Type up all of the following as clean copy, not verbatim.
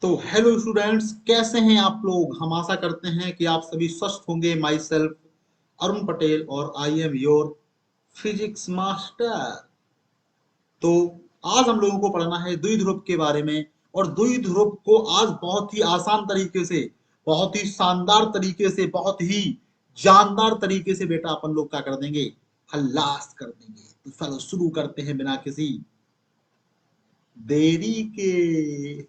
तो hello students, कैसे हैं आप लोग। हम आशा करते हैं कि आप सभी स्वस्थ होंगे। माई सेल्फ अरुण पटेल और I am your physics master. तो आज हम लोगों को पढ़ना है द्विध्रुव के बारे में। और द्विध्रुव को आज बहुत ही आसान तरीके से, बहुत ही शानदार तरीके से, बहुत ही जानदार तरीके से बेटा अपन लोग क्या कर देंगे, हल्लास कर देंगे। तो चलो शुरू करते हैं बिना किसी देरी के।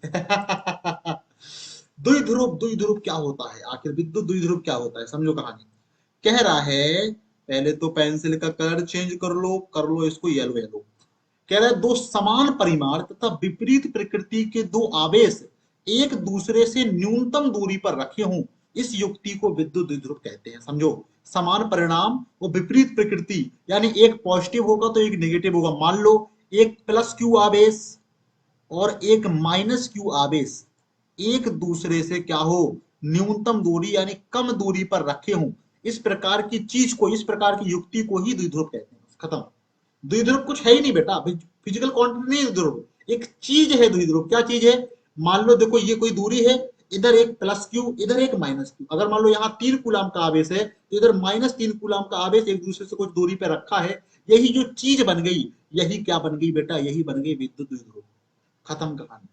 द्विध्रुव द्विध्रुव क्या होता है, आखिर विद्युत द्विध्रुव क्या होता है, समझो कहानी। कह रहा है, पहले तो पेंसिल का कलर चेंज कर लो इसको येलो येलो। कह रहा है दो समान परिमाण तथा विपरीत प्रकृति के दो आवेश एक दूसरे से न्यूनतम दूरी पर रखे हों, इस युक्ति को विद्युत द्विध्रुव कहते हैं। समझो, समान परिणाम और विपरीत प्रकृति, यानी एक पॉजिटिव होगा तो एक नेगेटिव होगा। मान लो एक प्लस क्यू आवेश और एक माइनस क्यू आवेश एक दूसरे से क्या हो, न्यूनतम दूरी यानी कम दूरी पर रखे हों, इस प्रकार की चीज को, इस प्रकार की युक्ति को ही द्विध्रुव कहते हैं। खत्म। द्विध्रुव कुछ है ही नहीं बेटा, फिजिकल क्वांटिटी नहीं है द्विध्रुव, एक चीज है द्विध्रुव। क्या चीज है? मान लो देखो, ये कोई दूरी है, इधर एक प्लस क्यू, इधर एक माइनस क्यू। अगर मान लो यहाँ 3 कूलाम का आवेश है तो इधर -3 कूलाम का आवेश एक दूसरे से कुछ दूरी पे रखा है। यही जो चीज बन गई, यही क्या बन गई बेटा, यही बन गई विद्युत द्विध्रुव। खत्म कहानी।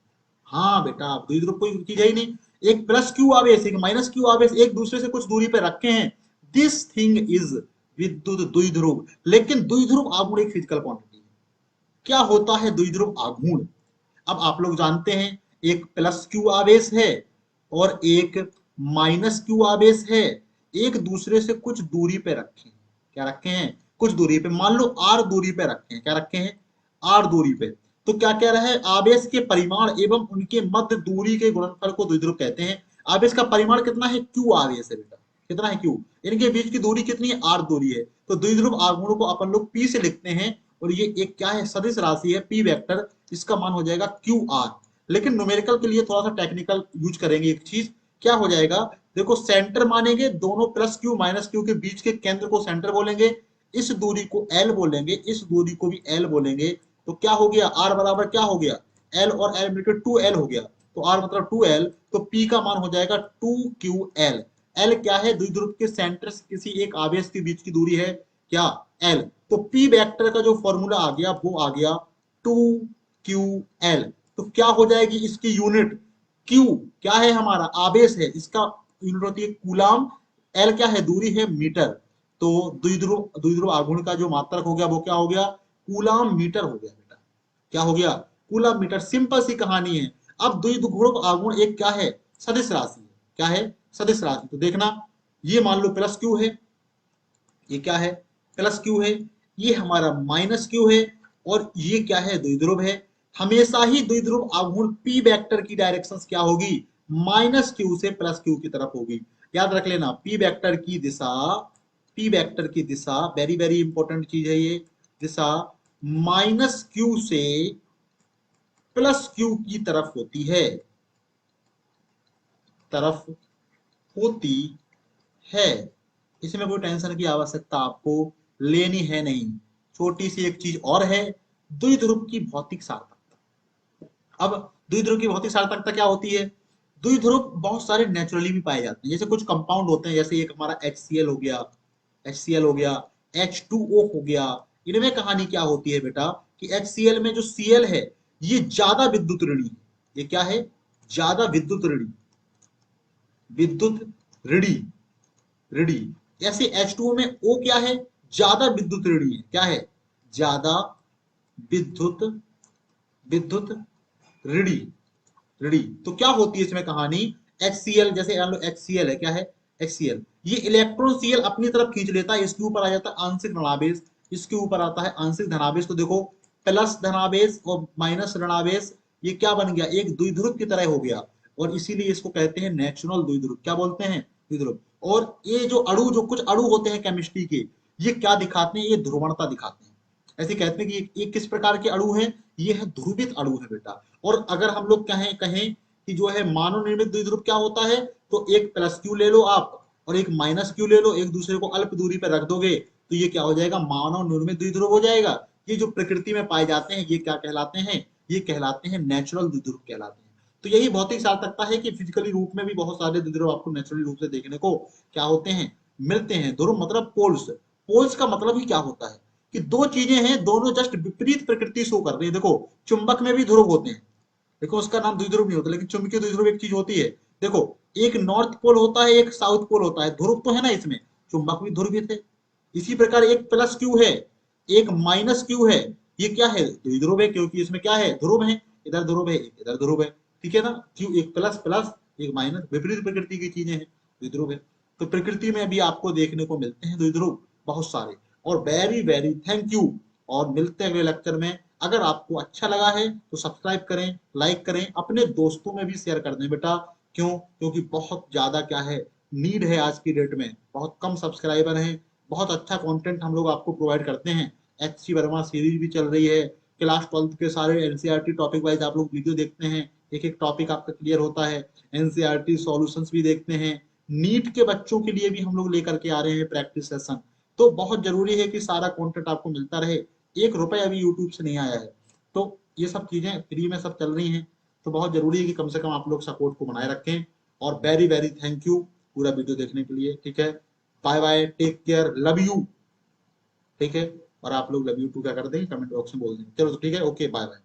हाँ बेटा, द्विध्रुव कोई चीज है ही नहीं। एक प्लस क्यू आवेश, एक माइनस क्यू आवेश एक दूसरे से कुछ दूरी पे रखे हैं, दिस थिंग इज विद्युत द्विध्रुव। लेकिन द्विध्रुव आघूर्ण एक फिजिकल क्वांटिटी है। क्या होता है द्विध्रुव आघूर्ण? अब आप लोग जानते हैं, एक प्लस क्यू आवेश है और एक माइनस क्यू आवेश है, एक दूसरे से कुछ दूरी पे रखे हैं। क्या रखे हैं? कुछ दूरी पे। मान लो आर दूरी पे रखे हैं। क्या रखे हैं? आर दूरी पे। तो क्या कह रहा है, आवेश के परिमाण एवं उनके मध्य दूरी के गुणनफल को द्विध्रुव कहते हैं। आवेश का परिमाण कितना है? क्यू आवेश है बेटा। कितना है? क्यू। इनके बीच की दूरी कितनी है? आर दूरी है। तो द्विध्रुव आघूर्ण को अपन लोग पी से लिखते हैं, और ये एक क्या है, सदिश राशि है, पी वेक्टर। इसका मान हो जाएगा क्यू आर। लेकिन न्यूमेरिकल के लिए थोड़ा सा टेक्निकल यूज करेंगे। एक चीज क्या हो जाएगा, देखो सेंटर मानेंगे, दोनों प्लस क्यू माइनस क्यू के बीच के केंद्र को सेंटर बोलेंगे, इस दूरी को एल बोलेंगे, इस दूरी को भी एल बोलेंगे। तो क्या हो गया, आर बराबर क्या हो गया, एल और एल मिलकर 2L हो गया। तो आर मतलब 2L, तो पी का मान हो जाएगा 2QL। एल क्या है, द्विध्रुव के सेंटर से किसी एक आवेश के बीच की दूरी है, क्या, एल। तो पी वेक्टर का जो फॉर्मूला आ गया वो आ गया 2QL। तो क्या हो जाएगी इसकी यूनिट, Q क्या है, हमारा आवेश है, इसका यूनिट होती है कूलाम। L क्या है, दूरी है, मीटर। तो द्विध्रुव द्विध्रुव आघूर्ण का जो मात्रक हो गया वो क्या हो गया, कूलाम मीटर हो गया बेटा। क्या हो गया, कूलम मीटर। सिंपल सी कहानी है। अब द्विध्रुव आघूर्ण एक क्या है, सदिश राशि है। क्या है? सदिश राशि। तो देखना, ये मान लो प्लस क्यू है, ये क्या है, प्लस क्यू है, ये हमारा माइनस क्यू है, और ये क्या है, द्विध्रुव है। हमेशा ही द्विध्रुव आघूर्ण पी वेक्टर की डायरेक्शन क्या होगी, माइनस क्यू से प्लस क्यू की तरफ होगी। याद रख लेना, पी वेक्टर की दिशा, पी वेक्टर की दिशा वेरी वेरी इंपॉर्टेंट चीज है ये, दिशा माइनस क्यू से प्लस क्यू की तरफ होती है, तरफ होती है। इसमें कोई टेंशन की आवश्यकता आपको लेनी है नहीं। छोटी सी एक चीज और है, द्विध्रुव की भौतिक सार्थकता। अब द्विध्रुव की भौतिक सार्थकता क्या होती है? द्विध्रुव बहुत सारे नेचुरली भी पाए जाते हैं, जैसे कुछ कंपाउंड होते हैं, जैसे एक हमारा HCl हो गया, HCl हो गया, H2O हो गया। इनमें कहानी क्या होती है बेटा, कि HCl में जो Cl है, ये ज्यादा विद्युत ऋणी है। ये क्या है? ज्यादा विद्युत ऋणी, विद्युत ऋणी, ऋणी। ऐसे H2O में O क्या है, ज्यादा विद्युत ऋणी है। क्या है? ज्यादा विद्युत, विद्युत ऋणी, ऋणी। तो क्या होती है इसमें कहानी, HCl, जैसे मान लो HCl है, क्या है, HCl, ये इलेक्ट्रॉन Cl अपनी तरफ खींच लेता है, इसके ऊपर आ जाता है आंशिक ऋणावेश, इसके ऊपर आता है आंशिक धनावेश। तो देखो, प्लस धनावेश और माइनस ऋणावेश, ये क्या बन गया, एक द्विध्रुव की तरह हो गया। और इसीलिए इसको कहते हैं नेचुरल द्विध्रुव। क्या बोलते हैं? द्विध्रुव। और ये जो अणु, जो कुछ अणु होते हैं केमिस्ट्री के, ये क्या दिखाते हैं, ये ध्रुवणता दिखाते हैं। ऐसे कहते हैं कि ये किस प्रकार के अणु है, ये है ध्रुवित अणु है बेटा। और अगर हम लोग कहें कहें कि जो है मानव निर्मित द्विध्रुव क्या होता है, तो एक प्लस क्यू ले लो आप और एक माइनस क्यू ले लो, एक दूसरे को अल्प दूरी पर रख दोगे, तो ये क्या हो जाएगा, मानव निर्मित द्विध्रुव हो जाएगा। ये जो प्रकृति में पाए जाते हैं, ये क्या कहलाते हैं, ये कहलाते हैं नेचुरल द्विध्रुव कहलाते हैं। तो यही भौतिक सार्थकता है कि फिजिकली रूप में भी बहुत सारे द्विध्रुव आपको नेचुरली रूप से देखने को क्या होते हैं, मिलते हैं। ध्रुव मतलब पोल्स। पोल्स का मतलब ही क्या होता है कि दो चीजें हैं, दोनों जस्ट विपरीत प्रकृति शो कर रही है। देखो चुंबक में भी ध्रुव होते हैं, देखो उसका नाम द्विध्रुव नहीं होता, लेकिन चुंबकीय द्विध्रुव एक चीज होती है। देखो एक नॉर्थ पोल होता है, एक साउथ पोल होता है, ध्रुव तो है ना इसमें, चुंबक भी ध्रुवित है। इसी प्रकार एक प्लस क्यू है, एक माइनस क्यू है, ये क्या है, द्विध्रुव है, क्योंकि इसमें क्या है, ध्रुव है, इधर ध्रुव है, इधर ध्रुव है, ठीक है ना। क्यू एक प्लस प्लस, एक माइनस, विपरीत प्रकृति की चीजें हैं, द्विध्रुव है। तो प्रकृति में भी आपको देखने को मिलते हैं द्विध्रुव बहुत सारे। और वेरी वेरी थैंक यू, और मिलते हैं अगले लेक्चर में। अगर आपको अच्छा लगा है तो सब्सक्राइब करें, लाइक करें, अपने दोस्तों में भी शेयर कर दें बेटा। क्यों, क्योंकि बहुत ज्यादा क्या है, नीड है आज की डेट में, बहुत कम सब्सक्राइबर हैं। बहुत अच्छा कंटेंट हम लोग आपको प्रोवाइड करते हैं। एचसी वर्मा सीरीज भी चल रही है, क्लास 12 के सारे एनसीईआरटी टॉपिक वाइज आप लोग वीडियो देखते हैं, एक एक टॉपिक आपका क्लियर होता है। एनसीईआरटी सॉल्यूशंस भी देखते हैं, नीट के बच्चों के लिए भी हम लोग लेकर के आ रहे हैं प्रैक्टिस सेशन। तो बहुत जरूरी है कि सारा कंटेंट आपको मिलता रहे। 1 रुपए अभी यूट्यूब से नहीं आया है, तो ये सब चीजें फ्री में सब चल रही हैं। तो बहुत जरूरी है कि कम से कम आप लोग सपोर्ट को बनाए रखें। और वेरी वेरी थैंक यू पूरा वीडियो देखने के लिए, ठीक है। Bye bye, take care, love you, ठीक है। और आप लोग लव यू टू क्या कर देंगे, कमेंट बॉक्स में बोल देंगे। चलो तो ठीक है, ओके, बाय बाय।